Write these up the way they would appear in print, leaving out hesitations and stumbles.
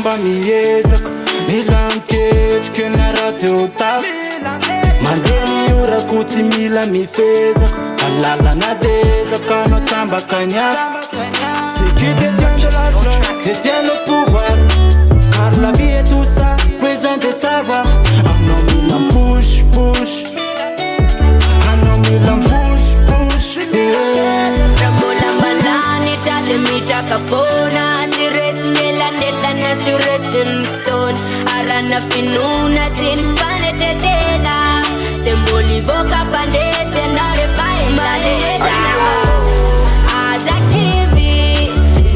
mba miezaka mila miketriky niara teo tafo mandeha miorako tsy mila mifezaka alalana dezaka anao tsambaka niafo c'est qui détient de l'argent détient le pouvoir car la vie est tout ça besoin de savoir anao mila push push anao mila push push Ramolambalani talemita fona tiresnelandela naturesin ton arana finuna sin panetetela demolivoka pandese narefai madeda azakivi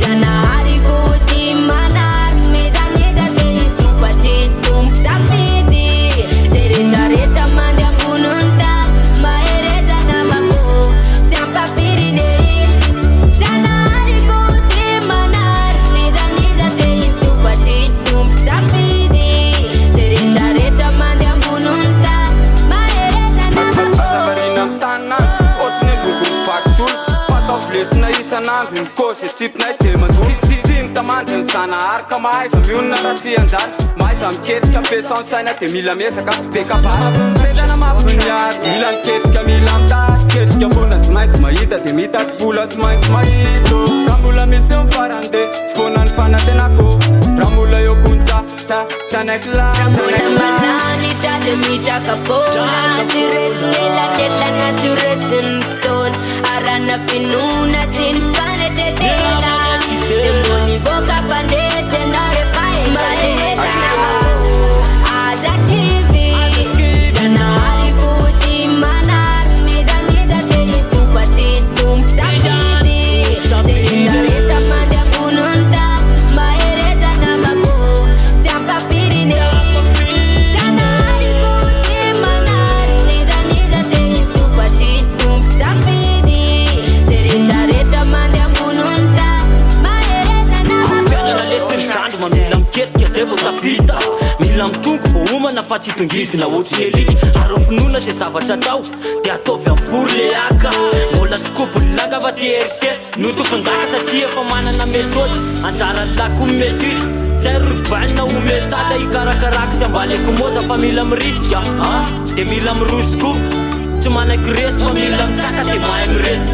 zanahari kuti manarni zaniza teisupatistum tafidi teretareta mande kununda maereza namako tampapirine zanahari kuti manarni zaniza teisupatistum tafidi teretareta mande kununda maereza namako Azavarina tana otrine drogony fakisolo fataovlesina isanandro nikosy tsipinay de mandoro tsy mitamandry ny zanahary ka mahay za mionona raha tsy anjary mahay za miketrika ampesan saina de mila mesaka tsy be kabamavynysedana mavyniary mila miketrika mila mitady ketrika fona tsy maintsy mahita de mitady vola tsy maintsy mahito raha mbola misy mifarany de tsy fona ny fanatenako raha mbola eo konja sa tranaiky Ramolambalani talemita fona tiresnelandela naturesin ton arana finuna sin panetetela demolivoka pandese narefai madeda azakivi zanahari kuti manarni zaniza teisupatistum tafidi teretareta mande kununda maereza namako tampapirine zanahari kuti manarni zaniza teisupatistum tafidi teretareta mande kununda maereza namako Sandro ma mila miketrika zay vao tafita mila mitongo vao homana fa tsy tongisina ohatriny elika ary finoana zay zavatra atao de ataovy amin'ny vory le aka mbola tsy kopony langa fa TRC no tompon-daka satria efa manana méthode anjara lako mety terrourbaine ou métala ikarakaraka sy ambany ekomoza fa mila mirisika de mila mirosy koa tsy manaiky resy fa mila mitsaka de mahay miresy